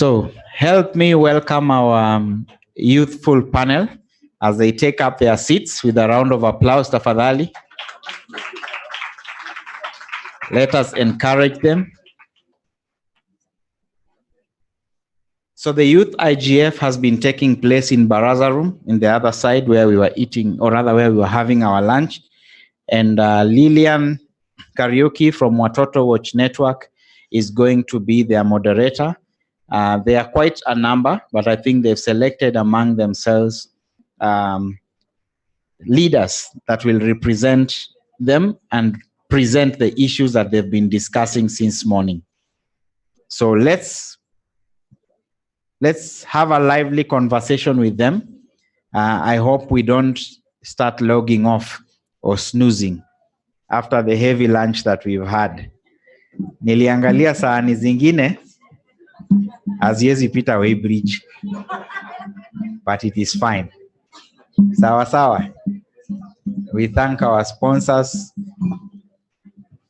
So help me welcome our youthful panel as they take up their seats with a round of applause, tafadhali. Let us encourage them. So the Youth IGF has been taking place in Baraza Room in the other side where we were eating, or rather where we were having our lunch. And Lillian Karaoke from Watoto Watch Network is going to be their moderator. They are quite a number, but I think they've selected among themselves leaders that will represent them and present the issues that they've been discussing since morning. So let's have a lively conversation with them. I hope we don't start logging off or snoozing after the heavy lunch that we've had. Niliangalia sahani zingine haziwezi pita Weybridge, but it is fine. Sawa sawa. We thank our sponsors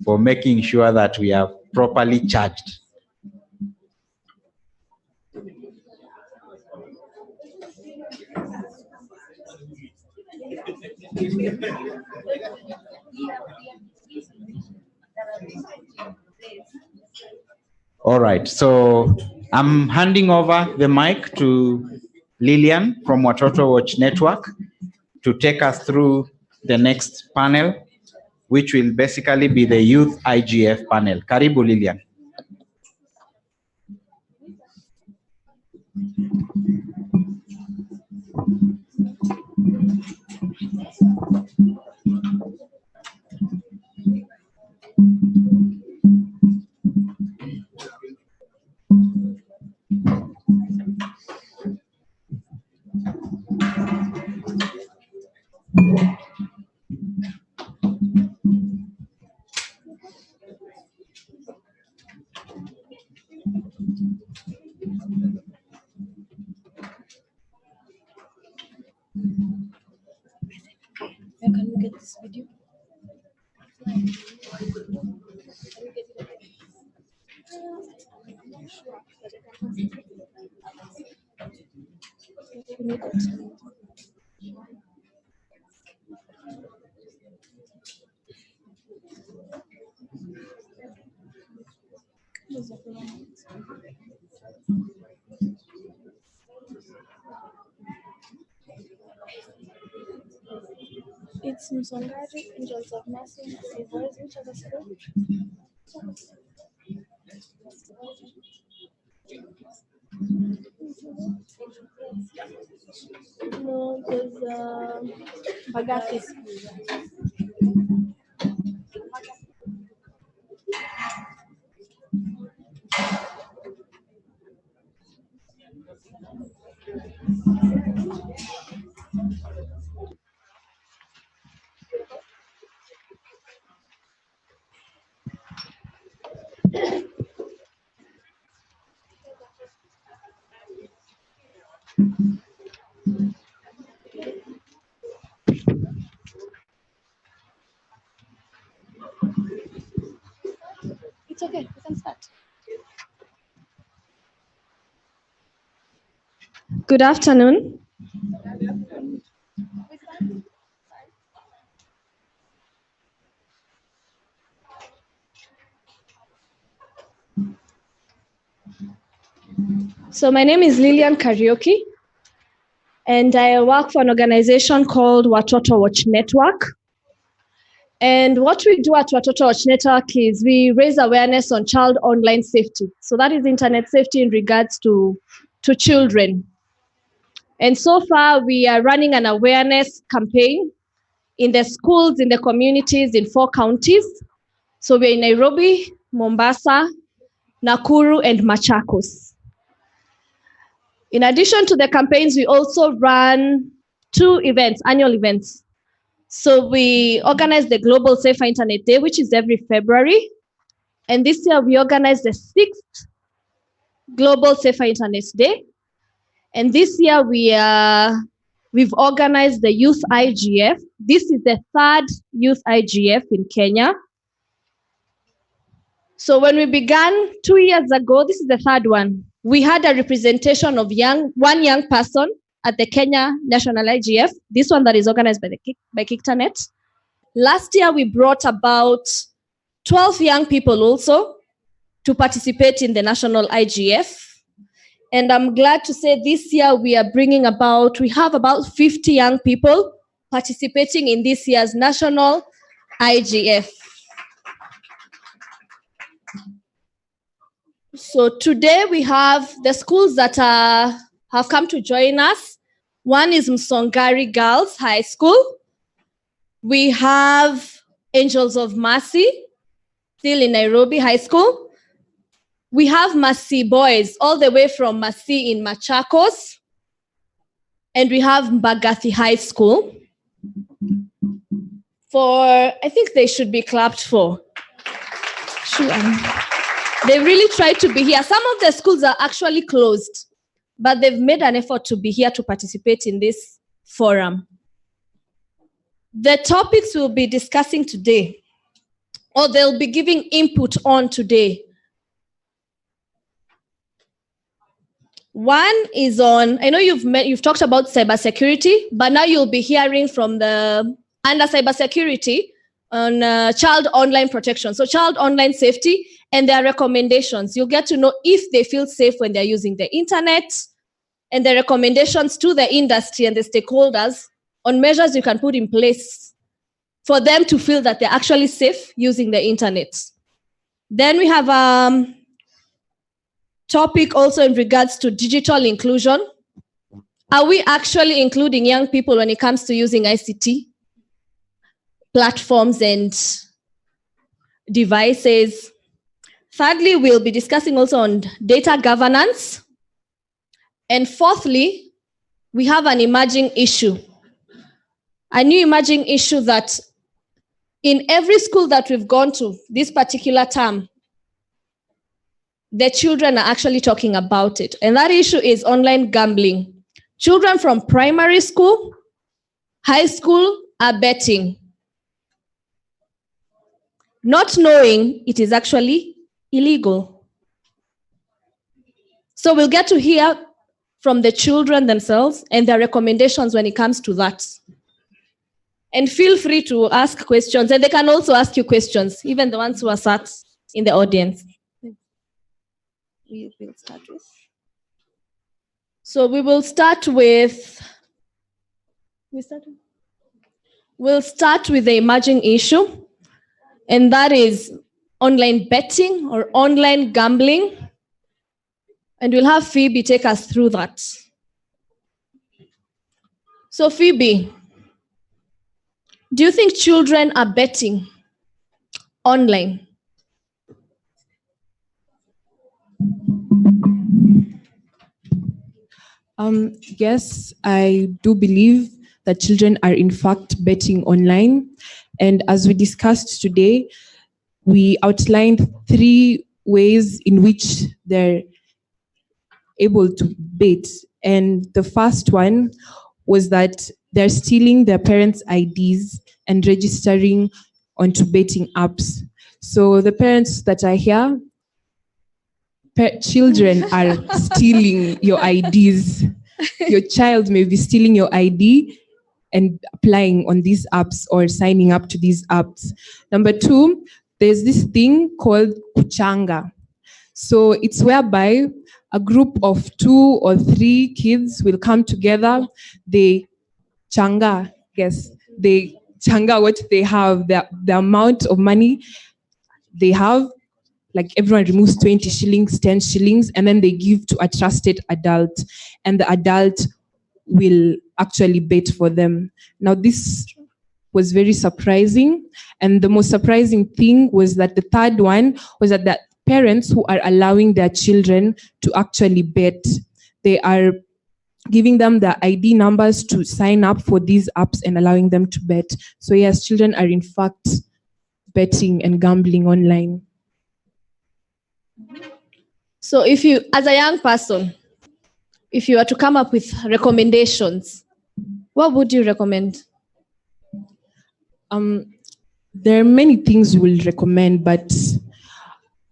for making sure that we are properly charged. All right, so I'm handing over the mic to Lillian from Watoto Watch Network to take us through the next panel, which will basically be the Youth IGF panel. Karibu, Lillian. Can we get this video? It's Msongaji, Angels of Mercy, Voice, which other school? No, there's Bagati. It's okay, we can start. Good afternoon. So my name is Lillian Karaoke, and I work for an organization called Watoto Watch Network. And what we do at Watoto Watch Network is we raise awareness on child online safety. So that is internet safety in regards to children. And so far, we are running an awareness campaign in the schools, in the communities, in 4 counties. So we're in Nairobi, Mombasa, Nakuru, and Machakos. In addition to the campaigns, we also run 2 events, annual events. So we organize the Global Safer Internet Day, which is every February. And this year we organized the 6th Global Safer Internet Day. And this year we've organized the Youth IGF. This is the 3rd Youth IGF in Kenya. So when we began 2 years ago, this is the 3rd one. We had a representation of one young person at the Kenya National IGF, this one that is organized by Internet. Last year, we brought about 12 young people also to participate in the National IGF. And I'm glad to say this year we have about 50 young people participating in this year's National IGF. So today we have the schools that have come to join us. One is Msongari Girls High School. We have Angels of Mercy, still in Nairobi High School. We have Mercy Boys, all the way from Mercy in Machakos. And we have Mbagathi High School. I think they should be clapped for. Sure. They really tried to be here. Some of the schools are actually closed, but they've made an effort to be here to participate in this forum. The topics we'll be discussing today, or they'll be giving input on today. One is on, I know you've talked about cybersecurity, but now you'll be hearing from under cybersecurity on child online protection. So child online safety and their recommendations. You'll get to know if they feel safe when they're using the internet, and the recommendations to the industry and the stakeholders on measures you can put in place for them to feel that they're actually safe using the internet. Then we have a topic also in regards to digital inclusion. Are we actually including young people when it comes to using ICT platforms and devices? Thirdly, we'll be discussing also on data governance. And fourthly, we have an emerging issue. A new emerging issue that in every school that we've gone to this particular term, the children are actually talking about it. And that issue is online gambling. Children from primary school, high school are betting, not knowing it is actually illegal. So we'll get to hear from the children themselves and their recommendations when it comes to that. And feel free to ask questions, and they can also ask you questions, even the ones who are sat in the audience. We will start with. So we will start with. We'll start with the emerging issue, and that is online betting or online gambling. And we'll have Phoebe take us through that. So Phoebe, do you think children are betting online? Yes, I do believe that children are in fact betting online. And as we discussed today, we outlined 3 ways in which they're able to bet. And the first one was that they're stealing their parents' IDs and registering onto betting apps. So the parents that are here, children are stealing your IDs. Your child may be stealing your ID and applying on these apps or signing up to these apps. Number 2, there's this thing called kuchanga. So it's whereby a group of 2 or 3 kids will come together. They changa what they have, the amount of money they have. Like everyone removes 20 shillings, 10 shillings, and then they give to a trusted adult. And the adult will actually bet for them. Now, this was very surprising. And the most surprising thing was that the third one was that the parents who are allowing their children to actually bet, they are giving them the ID numbers to sign up for these apps and allowing them to bet. So yes, children are in fact betting and gambling online. So if you, as a young person, if you were to come up with recommendations, what would you recommend? There are many things we'll recommend, but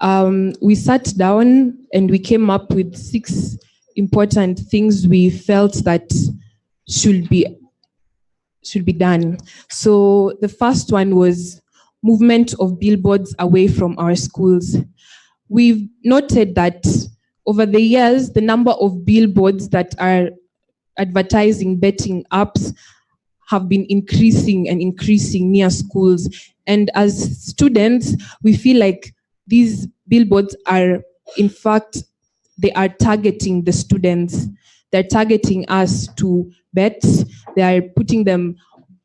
We sat down and we came up with 6 important things we felt that should be done. So the first one was movement of billboards away from our schools. We've noted that over the years, the number of billboards that are advertising betting apps have been increasing and increasing near schools. And as students, we feel like these billboards are, in fact, they are targeting the students. They're targeting us to bet. They are putting them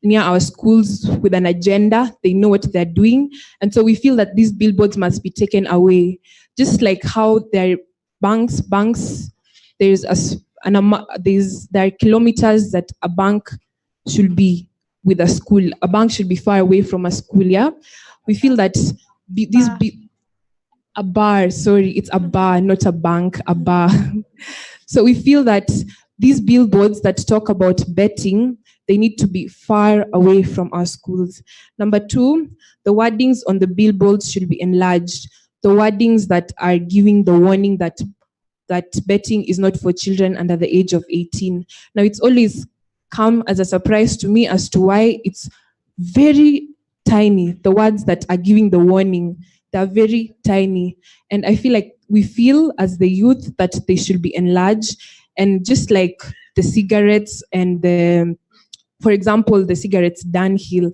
near our schools with an agenda. They know what they're doing. And so we feel that these billboards must be taken away. Just like how there are banks, there are kilometers that a bank should be with a school. A bank should be far away from a school, yeah? We feel that a bar, sorry, it's a bar, not a bank, a bar. So we feel that these billboards that talk about betting, they need to be far away from our schools. Number 2, the wordings on the billboards should be enlarged. The wordings that are giving the warning that betting is not for children under the age of 18. Now, it's always come as a surprise to me as to why it's very tiny. The words that are giving the warning, they're very tiny. And I feel like we feel as the youth that they should be enlarged. And just like the cigarettes and for example, the cigarettes downhill,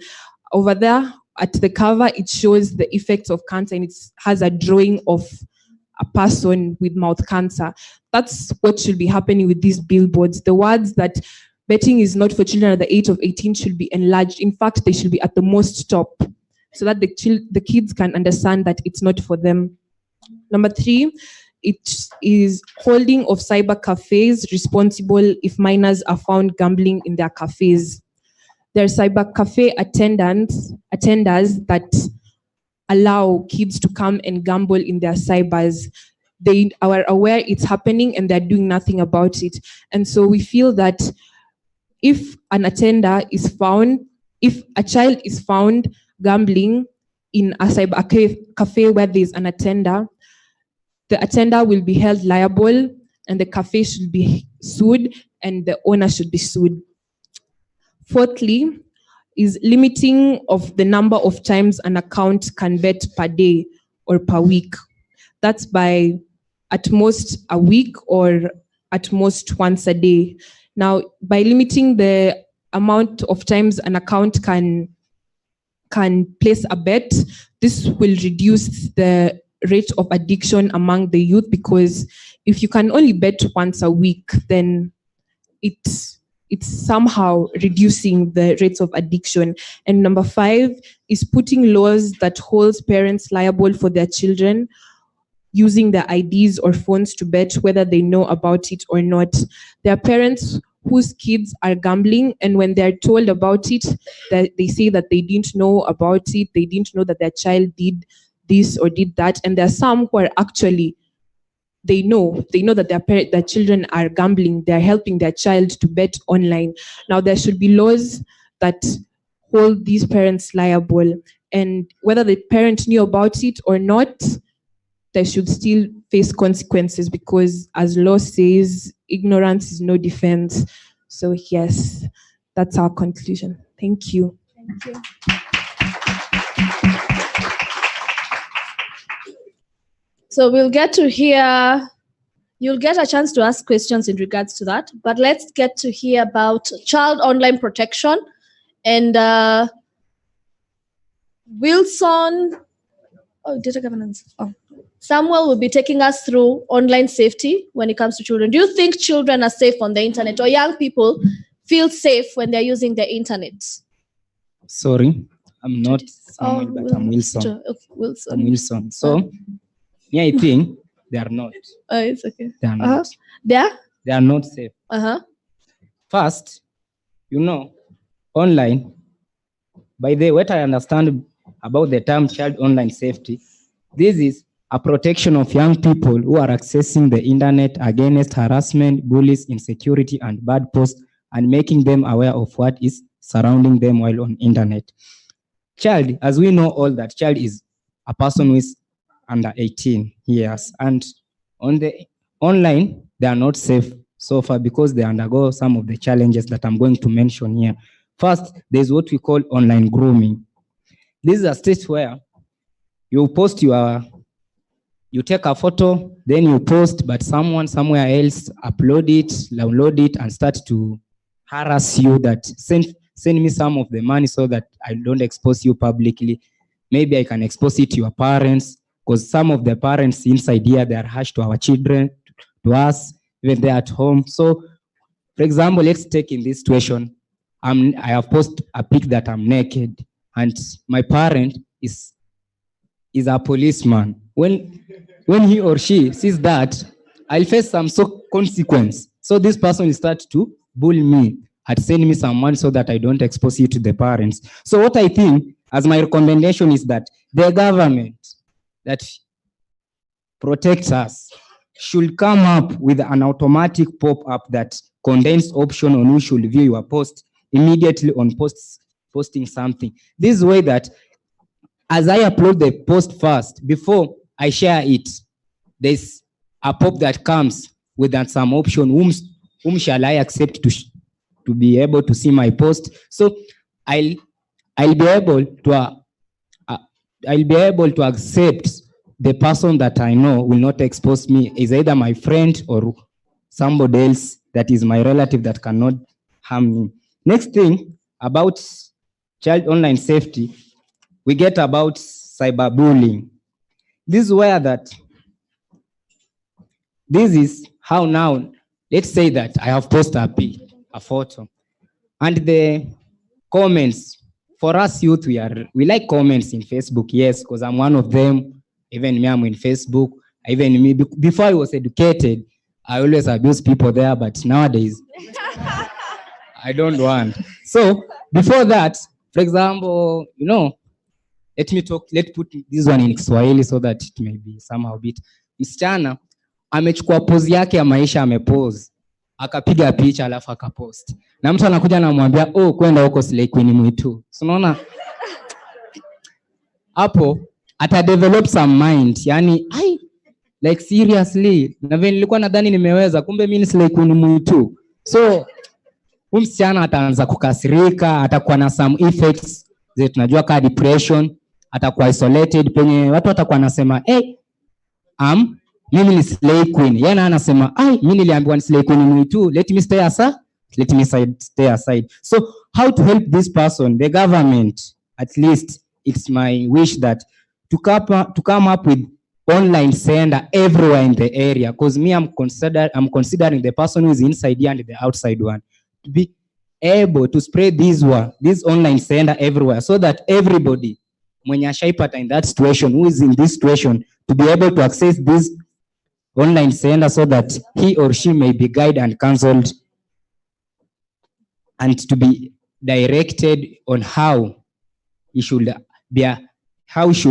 over there at the cover, it shows the effects of cancer and it has a drawing of a person with mouth cancer. That's what should be happening with these billboards. The words that betting is not for children at the age of 18 should be enlarged. In fact, they should be at the most top so that the kids can understand that it's not for them. Number 3, it is holding of cyber cafes responsible if minors are found gambling in their cafes. There are cyber cafe attenders that allow kids to come and gamble in their cybers. They are aware it's happening and they're doing nothing about it. And so we feel that if a child is found gambling in a cyber cafe where there's an attender, the attender will be held liable and the cafe should be sued and the owner should be sued. Fourthly, is limiting of the number of times an account can bet per day or per week. That's by at most a week or at most once a day. Now, by limiting the amount of times an account can place a bet, this will reduce the rate of addiction among the youth, because if you can only bet once a week, then it's somehow reducing the rates of addiction. And number 5 is putting laws that holds parents liable for their children using their IDs or phones to bet, whether they know about it or not. There are parents whose kids are gambling, and when they're told about it, that they say that they didn't know about it, they didn't know that their child did this or did that. And there are some who are actually, they know that their children are gambling, they're helping their child to bet online. Now, there should be laws that hold these parents liable, and whether the parent knew about it or not, they should still face consequences, because as law says, ignorance is no defense. So yes, that's our conclusion. Thank you. Thank you. So you'll get a chance to ask questions in regards to that, but let's get to hear about child online protection. And data governance. Samuel will be taking us through online safety when it comes to children. Do you think children are safe on the internet, or young people feel safe when they're using the internet? Sorry, I'm not Samuel, but I'm Wilson. Okay, Wilson. I'm Wilson. So, yeah, I think they are not. It's okay. They are not. They are not safe. First, online, by the way, what I understand about the term child online safety, this is a protection of young people who are accessing the internet against harassment, bullies, insecurity, and bad posts, and making them aware of what is surrounding them while on internet. Child, as we know all that, child is a person who is under 18 years. And on the online, they are not safe so far because they undergo some of the challenges that I'm going to mention here. First, there's what we call online grooming. This is a stage where you post you take a photo, then you post, but someone somewhere else upload it, download it, and start to harass you that send me some of the money so that I don't expose you publicly. Maybe I can expose it to your parents, because some of the parents inside here, they are harsh to our children, to us, even they're at home. So, for example, let's take in this situation, I have posted a pic that I'm naked, and my parent is a policeman. When he or she sees that, I'll face some consequence. So this person will start to bully me and send me some money so that I don't expose you to the parents. So what I think, as my recommendation, is that the government that protects us should come up with an automatic pop-up that contains option on who should view your post immediately on posting something. This way that as I upload the post first, before I share it, there's a pop that comes with some option, whom shall I accept to be able to see my post. So I'll be able to accept the person that I know will not expose me, is either my friend or somebody else that is my relative that cannot harm me. Next thing about child online safety, we get about cyberbullying. This is where this is how now, let's say that I have posted a photo, and the comments, for us youth, we like comments in Facebook, yes, because I'm one of them. Even me, I'm in Facebook. Even me, before I was educated, I always abuse people there, but nowadays, I don't want. So before that, for example, let's put this one in Kiswahili so that it may be somehow bit. Msichana amechukua pose yake ya maisha, amepose, akapiga picha alafu akapost. Na mtu anakuja anamwambia, kwenda huko Slay Queen mwitu. So unaona hapo ata develop some mind. Yani like seriously, na vile nilikuwa nadhani nimeweza, kumbe mimi ni Slay Queen mwitu. So msichana ataanza kukasirika, atakuwa na some effects zetu tunajua kama depression, atakuwa isolated, penye watu watakuwa nasema mimi ni Slay Queen. Yeye anasema mimi niliambiwa ni Slay Queen mwitu, let me stay aside. So how to help this person? The government, at least it's my wish that to come up with online sender everywhere in the area, because me, I'm considering the person who is inside here and the outside one to be able to spread this online sender everywhere, so that everybody mwenye ashaipata in that situation, who is in this situation, to be able to access this online sender so that he or she may be guided and counseled and to be directed on how he should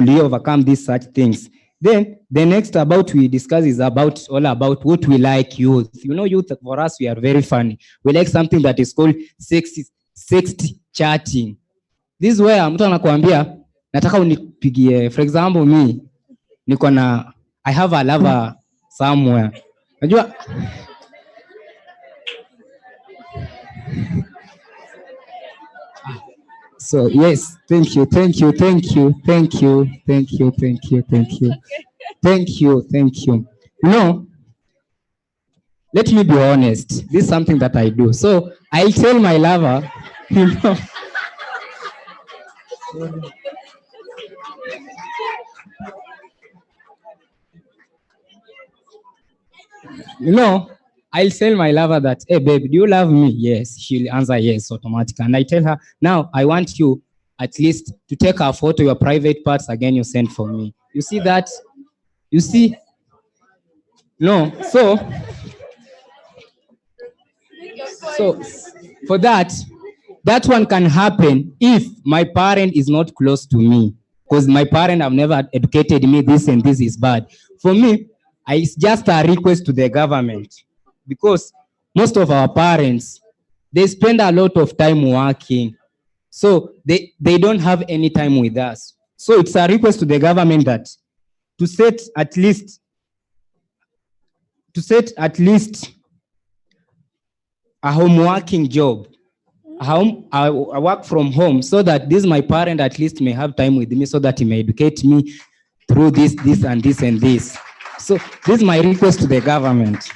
overcome these such things. Then the next we discuss is all about what we like youth. Youth, for us, we are very funny. We like something that is called sexy chatting. This is where mtu anakuambia nataka unipigie. For example, me I have a lover somewhere. Unajua So yes, thank you. Let me be honest. This is something that I do. So I'll tell my lover, I'll tell my lover that, hey babe, do you love me? Yes. She'll answer yes automatically. And I tell her, now I want you at least to take a photo, your private parts again you send for me. You see that? You see? No. So for that one can happen if my parent is not close to me, because my parent have never educated me this and this is bad. For me, it's just a request to the government, because most of our parents, they spend a lot of time working. So they don't have any time with us. So it's a request to the government that to set at least a home working job. I work from home so that this my parent at least may have time with me so that he may educate me through this and this and this. So this is my request to the government.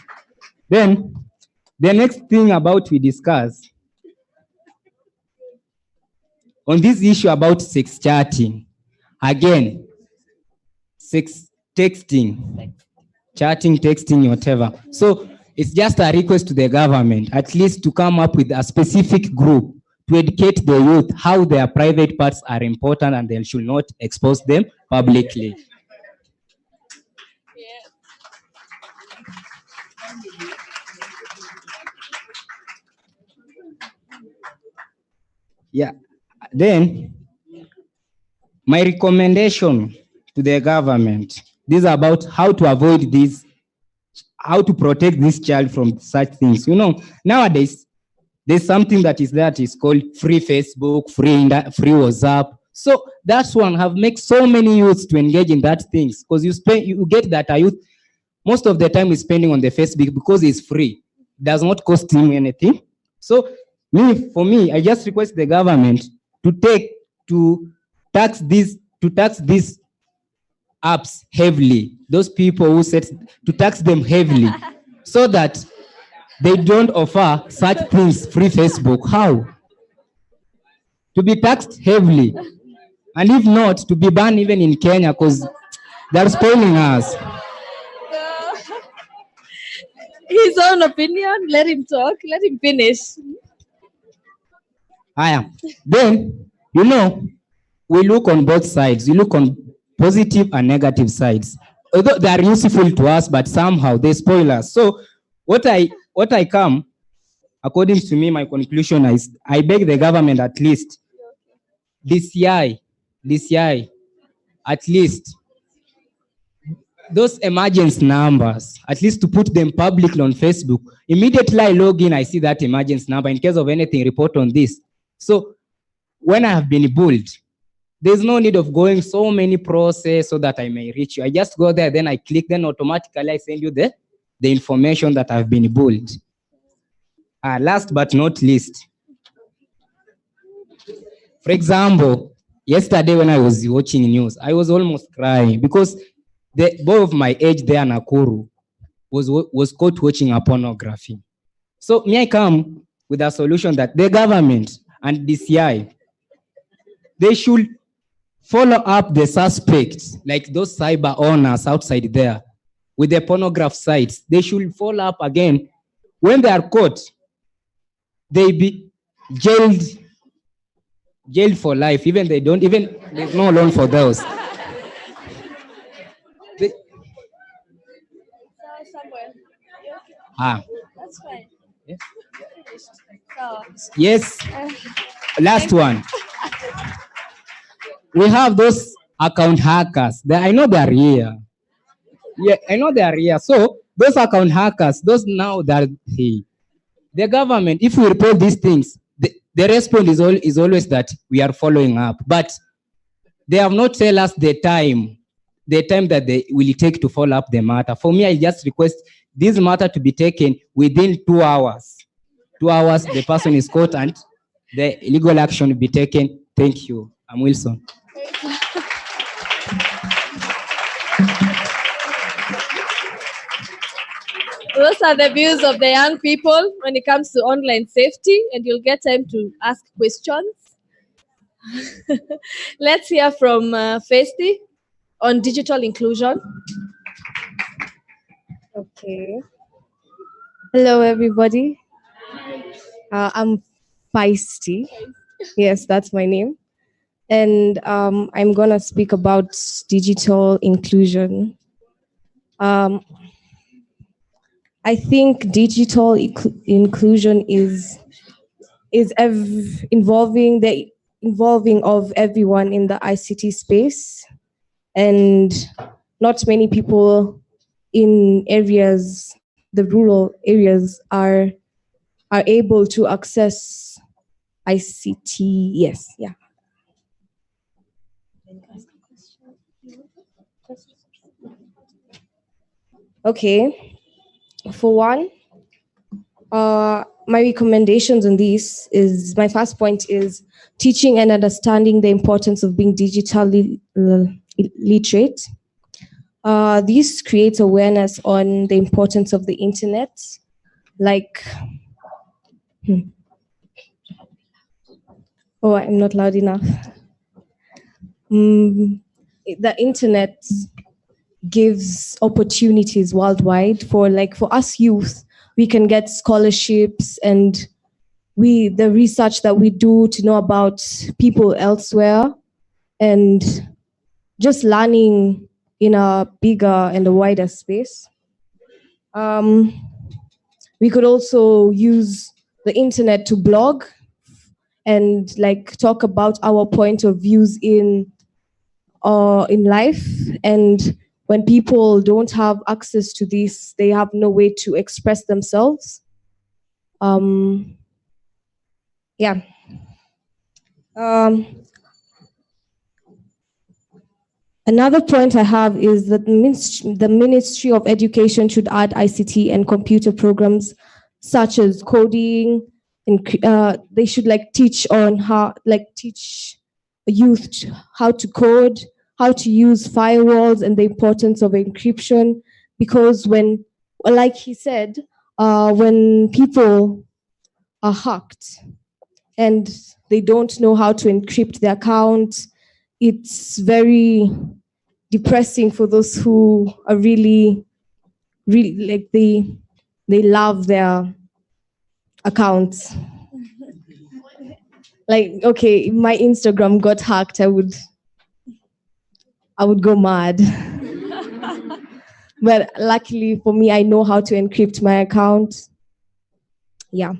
Then the next thing about we discuss on this issue about sex chatting. Again, sex texting, chatting, texting, whatever. So it's just a request to the government, at least to come up with a specific group to educate the youth how their private parts are important and they should not expose them publicly. Yeah. Then my recommendation to the government, this is about how to avoid this, how to protect this child from such things. You know, nowadays, there's something that is called free Facebook, free WhatsApp. So that's one have made so many youths to engage in that things because you get that a youth most of the time is spending on the Facebook because it's free. It does not cost him anything. So for me, I just request the government to tax these apps heavily. Those people who to tax them heavily so that they don't offer such things, free Facebook. How? To be taxed heavily. And if not, to be banned even in Kenya because they're spoiling us. His own opinion, let him talk, let him finish. Then, we look on both sides. We look on positive and negative sides. Although they are useful to us, but somehow they spoil us. So what I come, according to me, my conclusion is I beg the government at least this year, at least those emergency numbers, at least to put them publicly on Facebook. Immediately I log in, I see that emergency number. In case of anything, report on this. So when I have been bullied, there's no need of going so many process so that I may reach you. I just go there, then I click, then automatically I send you the information that I've been bullied. Last but not least, for example, yesterday when I was watching news, I was almost crying because the boy of my age there, Nakuru, was caught watching a pornography. So me, I come with a solution that the government and DCI, they should follow up the suspects, like those cyber owners outside there, with the pornography sites. They should follow up again. When they are caught, they be jailed for life. Even there's no loan for those. That's fine. Yes. Last one. We have those account hackers. I know they are here. Yeah, I know they are here. So those account hackers, those now that the government, if we report these things, the response is always that we are following up. But they have not tell us the time that they will take to follow up the matter. For me, I just request this matter to be taken within 2 hours. 2 hours, the person is caught and the legal action will be taken. Thank you. I'm Wilson. Those are the views of the young people when it comes to online safety, and you'll get time to ask questions. Let's hear from Festi on digital inclusion. Okay. Hello, everybody. I'm Feisty. Yes, that's my name. And I'm going to speak about digital inclusion. I think digital inclusion is involving of everyone in the ICT space, and not many people in areas, the rural areas, are able to access ICT. Yes, yeah. Okay, for one, my recommendations on this is, my first point is teaching and understanding the importance of being digitally literate. This creates awareness on the importance of the internet, like, oh, I'm not loud enough. The internet gives opportunities worldwide for us youth. We can get scholarships, and the research that we do to know about people elsewhere, and just learning in a bigger and a wider space. We could also use the internet to blog and talk about our point of views in life. And when people don't have access to this, they have no way to express themselves. Yeah. Another point I have is that the Ministry of Education should add ICT and computer programs such as coding, and they should teach youth how to code, how to use firewalls, and the importance of encryption. Because when, like he said, when people are hacked and they don't know how to encrypt their account, it's very depressing for those who are really they love their accounts. Okay, my Instagram got hacked, I would go mad. But luckily for me, I know how to encrypt my account. Yeah.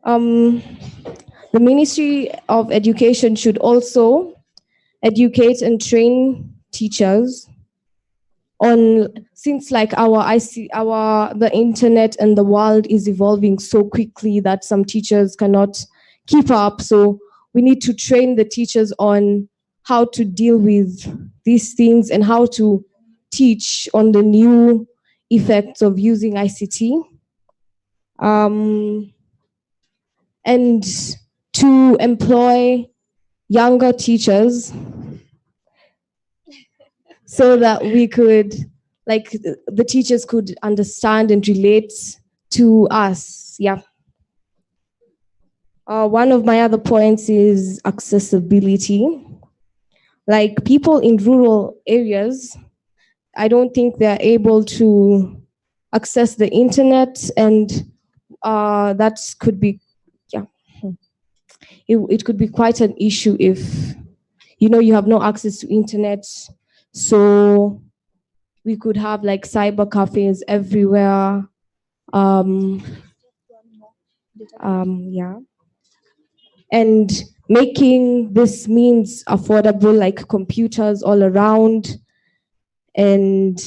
The Ministry of Education should also educate and train teachers on, since the internet and the world is evolving so quickly that some teachers cannot keep up. So we need to train the teachers on how to deal with these things and how to teach on the new effects of using ICT. And to employ younger teachers so that we could, the teachers could understand and relate to us. Yeah. One of my other points is accessibility. People in rural areas, I don't think they're able to access the internet, and that could be, it could be quite an issue if you have no access to internet. So we could have cyber cafes everywhere. Yeah. And making this means affordable, like computers all around. And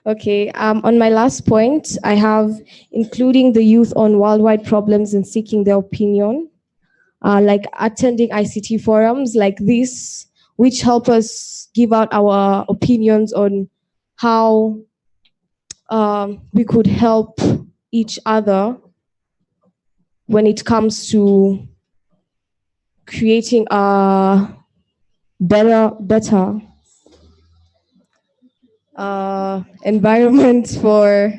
okay, on my last point, I have including the youth on worldwide problems and seeking their opinion, attending ICT forums like this, which help us give out our opinions on how we could help each other when it comes to creating a better environment for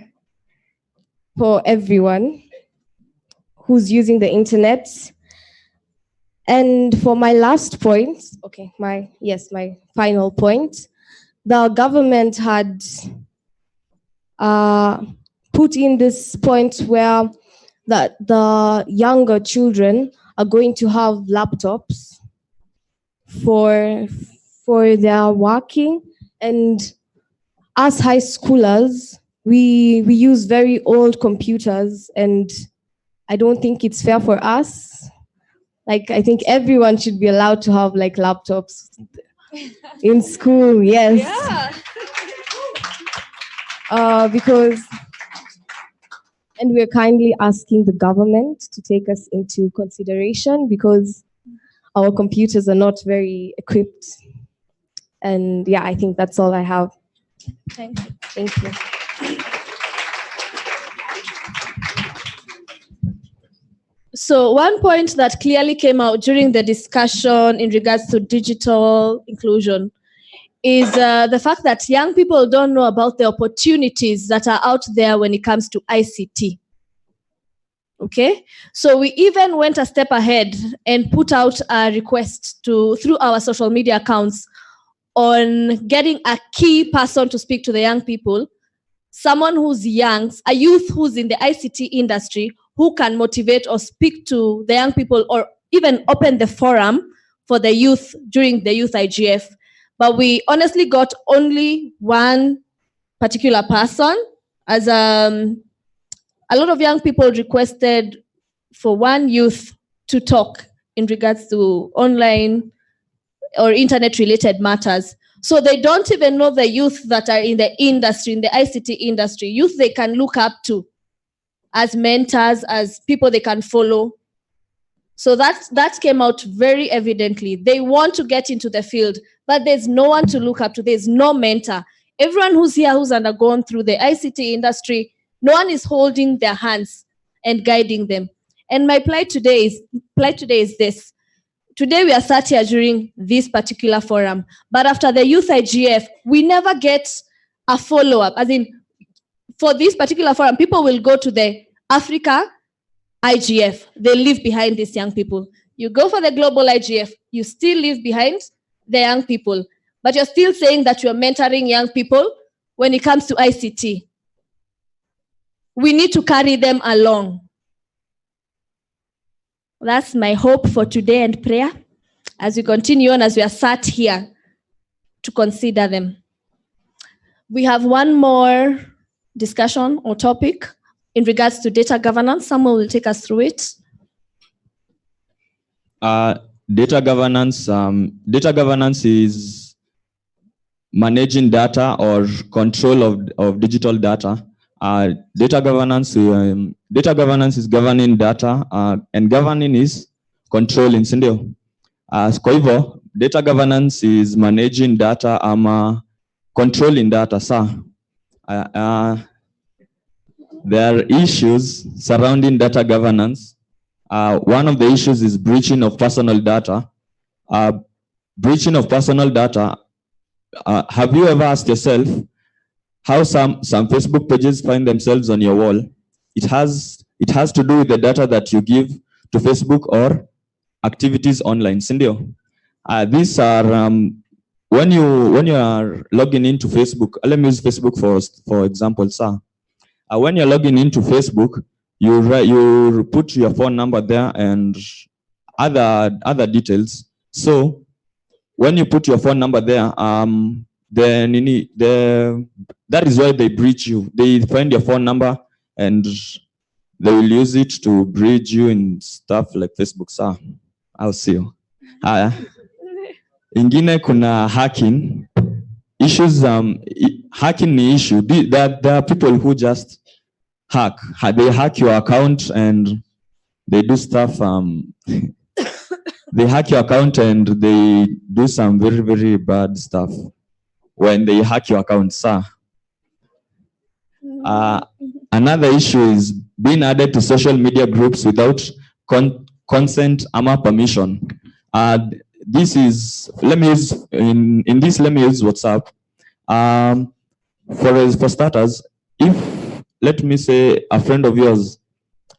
everyone who's using the internet. And for my last point, my final point, the government had put in this point where that the younger children are going to have laptops for their working, and as high schoolers, we use very old computers, and I don't think it's fair for us. I think everyone should be allowed to have laptops in school. Yes. Yeah. Because And we're kindly asking the government to take us into consideration because our computers are not very equipped. And yeah, I think that's all I have. Thank you. Thank you. So one point that clearly came out during the discussion in regards to digital inclusion is the fact that young people don't know about the opportunities that are out there when it comes to ICT. Okay, so we even went a step ahead and put out a request through our social media accounts on getting a key person to speak to the young people, someone who's young, a youth who's in the ICT industry, who can motivate or speak to the young people or even open the forum for the youth during the Youth IGF. But we honestly got only one particular person, as a lot of young people requested for one youth to talk in regards to online or internet-related matters. So they don't even know the youth that are in the industry, in the ICT industry, youth they can look up to as mentors, as people they can follow. So that came out very evidently. They want to get into the field, but there's no one to look up to. There's no mentor. Everyone who's here, who's undergone through the ICT industry, no one is holding their hands and guiding them. And my plight today is this. Today we are sat here during this particular forum, but after the Youth IGF, we never get a follow-up. As in, for this particular forum, people will go to the Africa IGF. They leave behind these young people. You go for the global IGF, you still leave behind the young people, but you're still saying that you're mentoring young people when it comes to ICT. We need to carry them along. That's my hope for today and prayer as we continue on, as we are sat here to consider them. We have one more discussion or topic in regards to data governance. Someone will take us through it. Data governance is managing data or control of digital data. Data governance is governing data, and governing is controlling, sindio. Kwa hivyo, data governance is managing data ama controlling data. There are issues surrounding data governance. One of the issues is breaching of personal data. Breaching of personal data. Have you ever asked yourself how some Facebook pages find themselves on your wall? It has to do with the data that you give to Facebook or activities online. Sindio. These are when you are logging into Facebook. Let me use Facebook for example, sir. When you're logging into Facebook, you put your phone number there and other details. So when you put your phone number there, that is why they breach you. They find your phone number and they will use it to breach you in stuff like Facebook. Sir, I'll see you. Ingine kuna hacking issues. Hacking the issue. There are people who just hack. They hack your account and they do stuff. They hack your account and they do some very, very bad stuff when they hack your account, sir. Another issue is being added to social media groups without consent or permission. This is, let me use WhatsApp. For starters, if, let me say, a friend of yours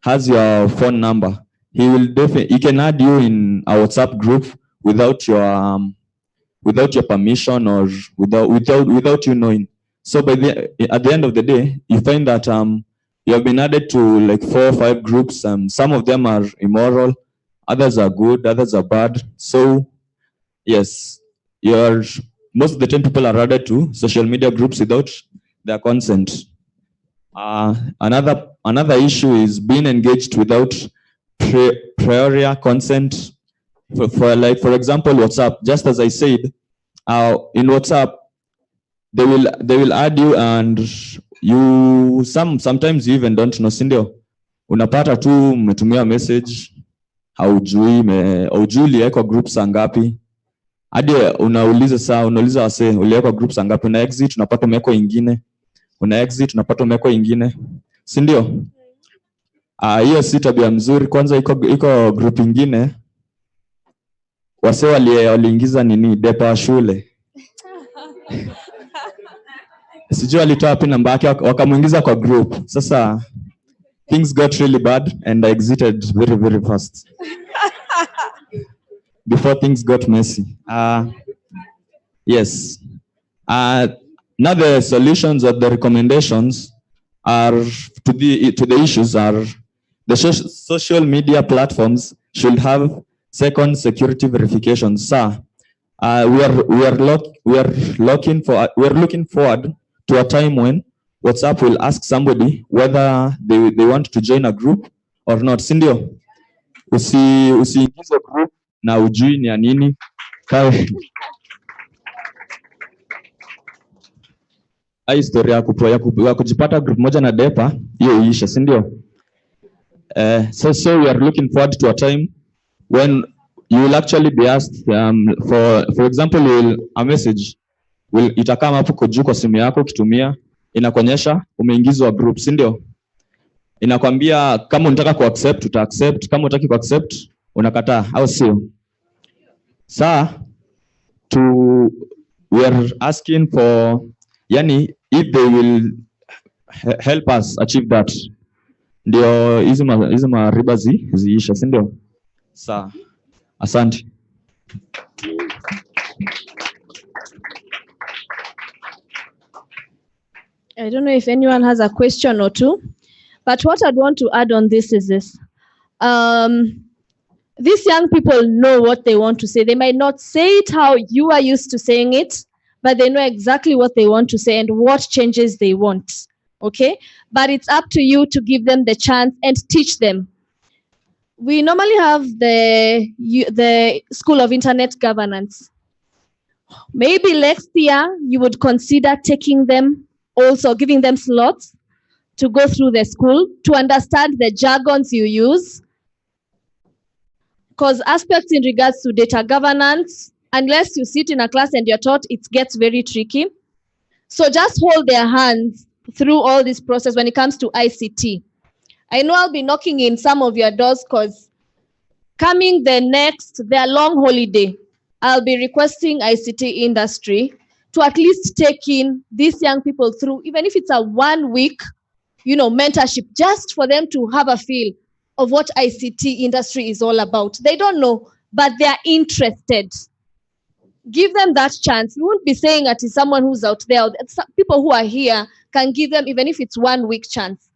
has your phone number, he can add you in a WhatsApp group without your permission or without you knowing. So at the end of the day, you find that you have been added to like 4 or 5 groups. Some of them are immoral, others are good, others are bad. So yes, most of the time people are added to social media groups without their consent. Another issue is being engaged without prior consent. For example, WhatsApp. Just as I said, in WhatsApp, they will add you, and you sometimes you even don't know, si ndio? Unapata tu umetumia message, haujui uliwekwa groups ngapi, hadi unauliza wase uliwekwa groups ngapi, una exit unapata umewekwa ingine, unapata umewekwa ingine, si ndio? Hiyo si tabia mzuri. Kwanza iko group ingine wase waliingiza nini depa shule sijui alitoa wapi namba yake, wakamuingiza kwa group. Sasa things got really bad and I exited very, very fast before things got messy. Yes. Now the solutions or the recommendations are to the issues are the social media platforms should have second security verification. Sir, we are looking forward to a time when WhatsApp will ask somebody whether they want to join a group or not. Sindio? Usiingize group na ujui ni ya nini. Historia ya kujipata group moja na depa, hiyo iisha, sindio? So we are looking forward to a time when you will actually be asked, for example, a message itakama hapo kwa juu kwa simu yako ukitumia, inakuonyesha umeingizwa group, si ndio? Inakwambia kama unataka ku accept uta accept, kama unataka ku accept unakataa, au sio? We are asking for, yani, if they will help us achieve that, ndio hizo mariba ziisha, si ndio? Asante. I don't know if anyone has a question or two, but what I'd want to add on this is this. These young people know what they want to say. They might not say it how you are used to saying it, but they know exactly what they want to say and what changes they want. Okay? But it's up to you to give them the chance and teach them. We normally have the School of Internet Governance. Maybe next year you would consider taking them, also giving them slots to go through the school to understand the jargons you use. Because aspects in regards to data governance, unless you sit in a class and you're taught, it gets very tricky. So just hold their hands through all this process when it comes to ICT. I know I'll be knocking in some of your doors because coming their long holiday, I'll be requesting ICT industry to at least take in these young people through, even if it's a 1 week, mentorship, just for them to have a feel of what ICT industry is all about. They don't know, but they're interested. Give them that chance. We won't be saying that it's someone who's out there. People who are here can give them, even if it's 1 week chance.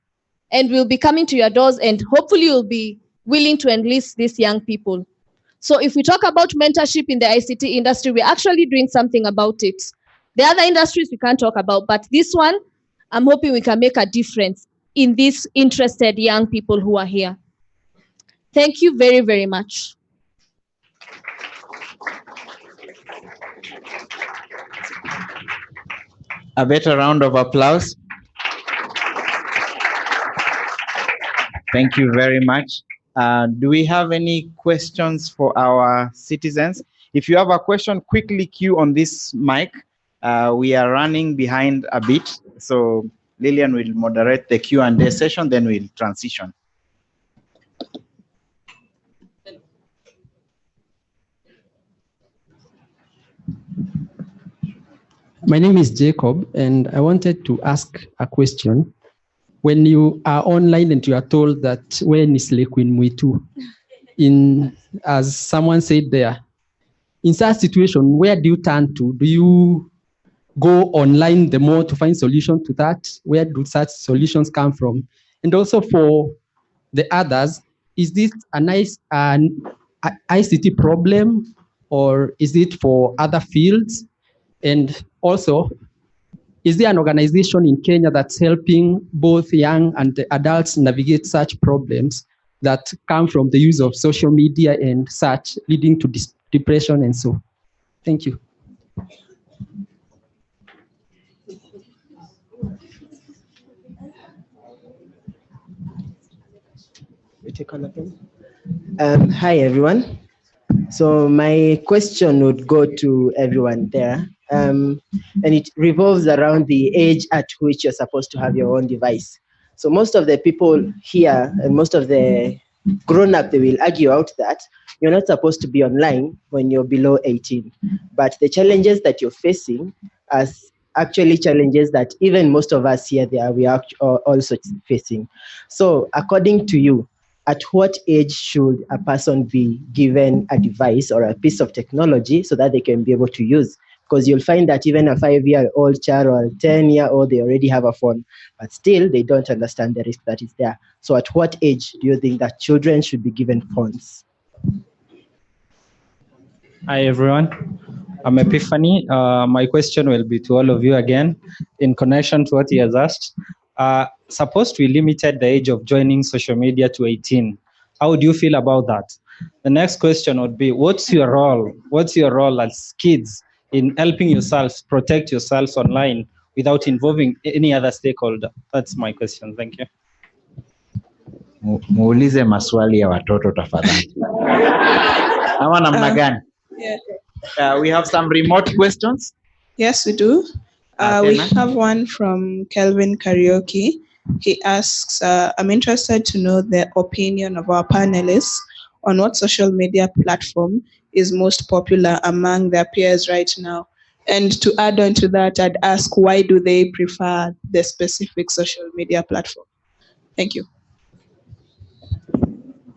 And we'll be coming to your doors and hopefully you'll be willing to enlist these young people. So if we talk about mentorship in the ICT industry, we're actually doing something about it. The other industries we can't talk about, but this one, I'm hoping we can make a difference in these interested young people who are here. Thank you very, very much. A better round of applause. Thank you very much. Do we have any questions for our citizens? If you have a question, quickly queue on this mic. We are running behind a bit, so Lillian will moderate the Q&A session, then we'll transition. My name is Jacob, and I wanted to ask a question. When you are online and you are told that when is Lekwin Mwitu, as someone said there, in such situation, where do you turn to? Do you go online the more to find solution to that? Where do such solutions come from? And also for the others, is this a nice ICT problem, or is it for other fields? And also, is there an organization in Kenya that's helping both young and adults navigate such problems that come from the use of social media and such, leading to depression and so? Thank you. We take on again. Hi, everyone. So my question would go to everyone there. And it revolves around the age at which you're supposed to have your own device. So most of the people here and most of the grown-up, they will argue out that you're not supposed to be online when you're below 18. But the challenges that you're facing are actually challenges that even most of us here there we are also facing. So according to you, at what age should a person be given a device or a piece of technology so that they can be able to use? Because you'll find that even a 5-year-old child or a 10-year-old, they already have a phone, but still they don't understand the risk that is there. So at what age do you think that children should be given phones? Hi, everyone. I'm Epiphany. My question will be to all of you again in connection to what he has asked. Suppose we limited the age of joining social media to 18. How would you feel about that? The next question would be, what's your role? What's your role as kids in helping yourselves protect yourselves online without involving any other stakeholder? That's my question. Thank you. Muulize maswali ya watoto tafadhali. Ama namna gani? We have some remote questions. Yes, we do. We have one from Kelvin Karaoke. He asks, I'm interested to know the opinion of our panelists on what social media platform is most popular among their peers right now. And to add on to that, I'd ask, why do they prefer the specific social media platform? Thank you.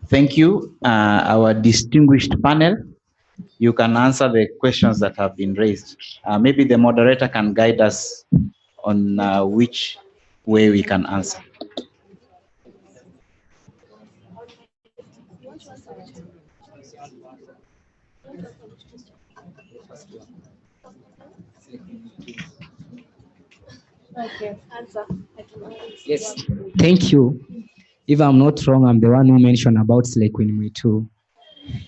Thank you, our distinguished panel. You can answer the questions that have been raised. Maybe the moderator can guide us on which way we can answer. Okay, answer. Yes, thank you. If I'm not wrong, I'm the one who mentioned about Slay Queen Me too,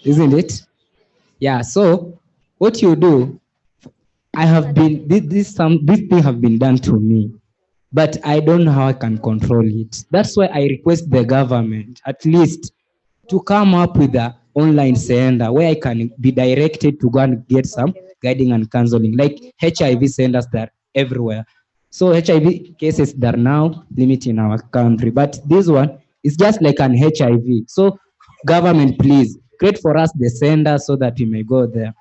isn't it? Yeah. So what you do, I have been this thing have been done to me, but I don't know how I can control it. That's why I request the government at least to come up with an online center where I can be directed to go and get some guiding and counseling, like HIV centers that are everywhere. So HIV cases that are now limited in our country, but this one is just like an HIV. So government, please create for us the center so that we may go there.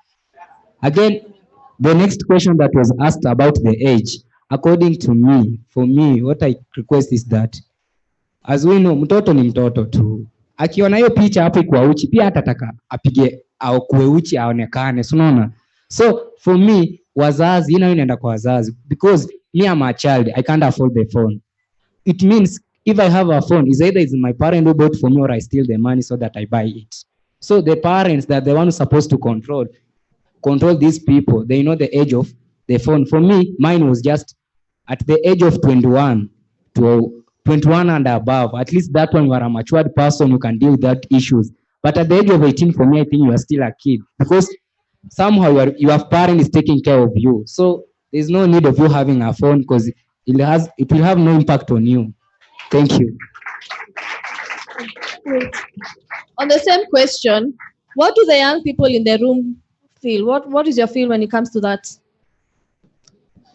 Again, the next question that was asked about the age, according to me, for me, what I request is that, as we know, mtoto ni mtoto tu. Akiona hiyo picha hapo kwa uchi, pia atataka apige au kuwe uchi aonekane, unaona? So for me, wazazi, inaenda kwa wazazi, because me I'm a child, I can't afford the phone. It means if I have a phone, it's either it's my parent who bought for me or I steal the money so that I buy it. So the parents that the one who's supposed to control these people, they know the age of the phone. For me, mine was just at the age of 21 to 21 and above. At least that one, you are a matured person, you can deal with that issues. But at the age of 18, for me, I think you are still a kid, because somehow your parent is taking care of you. So there's no need of you having a phone, because it will have no impact on you. Thank you. On the same question, what do the young people in the room feel? What is your feel when it comes to that?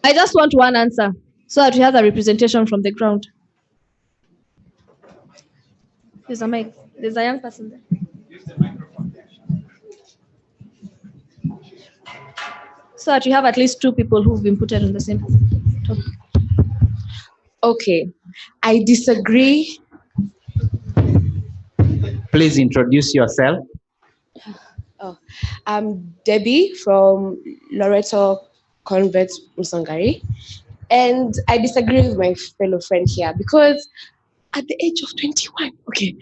I just want one answer so that we have a representation from the ground. There's a mic. There's a young person there. So that you have at least two people who've been put on the same topic. Okay, I disagree. Please introduce yourself. I'm Debbie from Loreto Convent Musangari, and I disagree with my fellow friend here because at the age of 21, okay,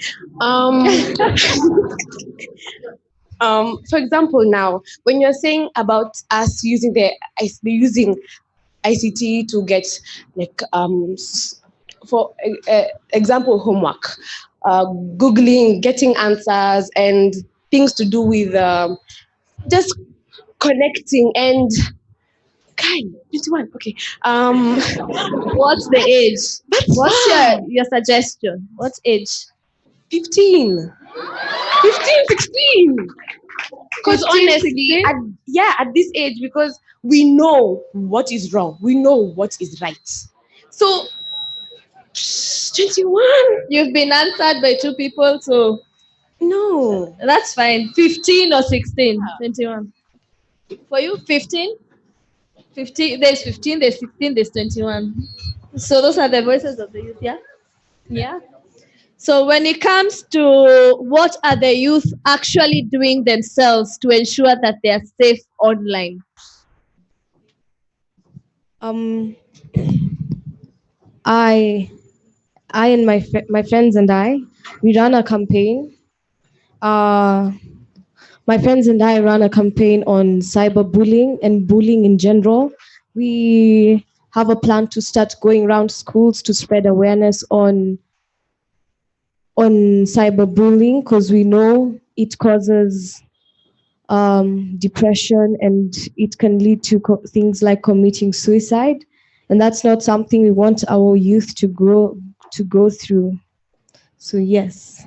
for example, now when you're saying about us using using ICT to get like for example homework, Googling, getting answers, and things to do with just connecting and kind 21. Okay. What's the age? What's your suggestion? What's age? 15, 16. Because 15, honestly, 16? at this age, because we know what is wrong, we know what is right. So 21. You've been answered by 2 people, so No. that's fine. 15 or 16? 21. For you, 15? 15, there's 15, there's 16, there's 21. So those are the voices of the youth, yeah? Yeah. So when it comes to what are the youth actually doing themselves to ensure that they are safe online? I and my friends and I, we ran a campaign. My friends and I ran a campaign on cyberbullying and bullying in general. We have a plan to start going around schools to spread awareness on cyberbullying, because we know it causes depression and it can lead to things like committing suicide, and that's not something we want our youth to go through. So yes.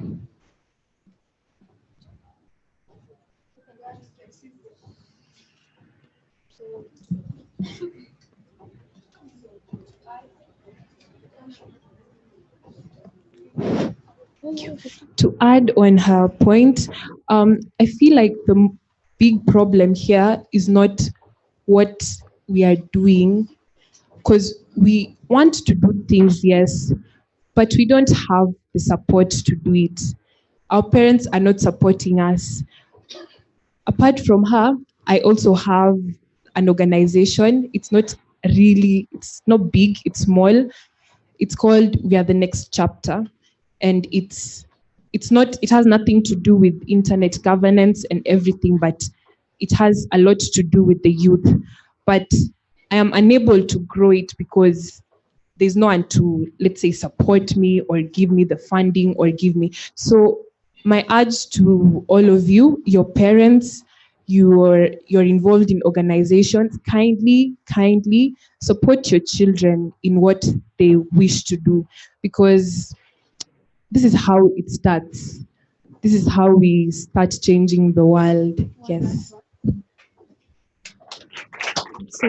To add on her point, I feel like the big problem here is not what we are doing, because we want to do things, yes, but we don't have the support to do it. Our parents are not supporting us. Apart from her, I also have an organization. It's not big, it's small. It's called We Are the Next Chapter. And it has nothing to do with internet governance and everything, but it has a lot to do with the youth. But I am unable to grow it because there's no one to, let's say, support me or give me the funding or give me. So my urge to all of you, your parents, you're involved in organizations, kindly support your children in what they wish to do, because this is how it starts. This is how we start changing the world. Yes. So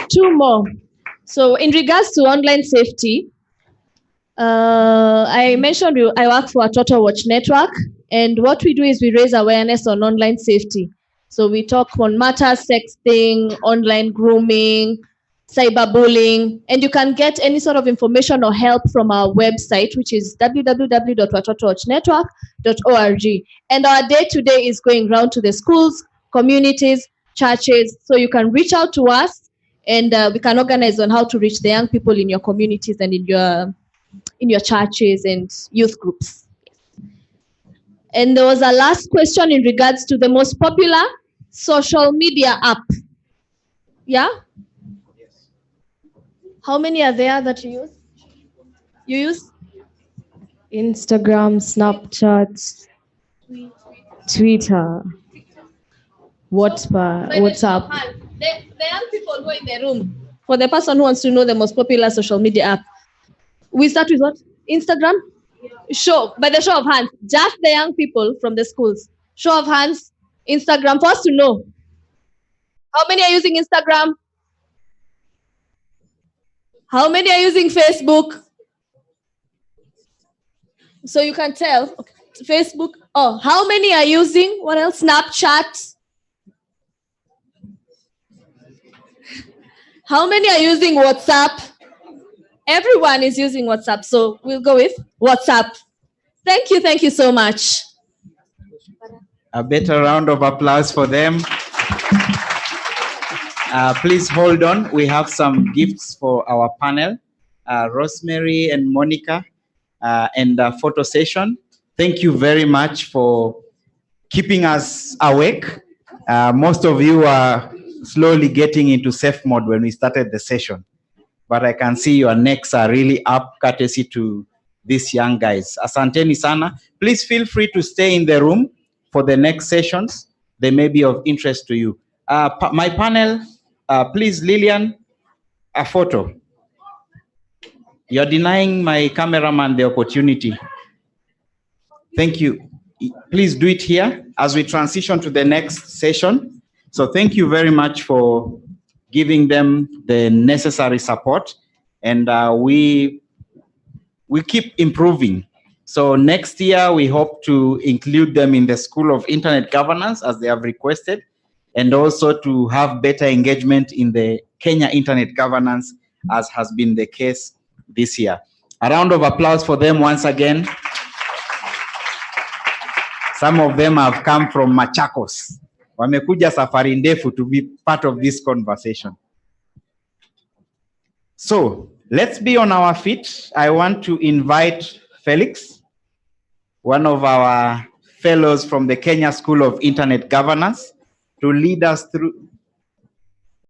2 more. So in regards to online safety, I mentioned I work for a Total Watch network, and what we do is we raise awareness on online safety. So we talk on matters, sexting, online grooming, cyberbullying, and you can get any sort of information or help from our website, which is www.watotowatchnetwork.org. And our day-to-day is going around to the schools, communities, churches, so you can reach out to us, and we can organize on how to reach the young people in your communities and in your churches and youth groups. And there was a last question in regards to the most popular social media app. Yeah? Yes. How many are there that you use? You use? Instagram, Snapchat, Twitter, WhatsApp. The young people who are in the room, for the person who wants to know the most popular social media app, we start with what? Instagram? Show, by the show of hands, just the young people from the schools. Show of hands, Instagram, for us to know. How many are using Instagram? How many are using Facebook? So you can tell. Okay. Facebook. Oh, how many are using, what else? Snapchat. How many are using WhatsApp? Everyone is using WhatsApp, so we'll go with WhatsApp. Thank you so much. A better round of applause for them. Please hold on. We have some gifts for our panel, Rosemary and Monica, and a photo session. Thank you very much for keeping us awake. Most of you are slowly getting into safe mode when we started the session, but I can see your necks are really up courtesy to these young guys. Asanteni sana. Please feel free to stay in the room for the next sessions. They may be of interest to you. My panel, please, Lillian, a photo. You're denying my cameraman the opportunity. Thank you. Please do it here as we transition to the next session. So thank you very much for giving them the necessary support, and we keep improving. So next year, we hope to include them in the School of Internet Governance as they have requested, and also to have better engagement in the Kenya Internet Governance as has been the case this year. A round of applause for them once again. Some of them have come from Machakos. Wamekuja safari ndefu to be part of this conversation. So let's be on our feet. I want to invite Felix, one of our fellows from the Kenya School of Internet Governance, to lead us through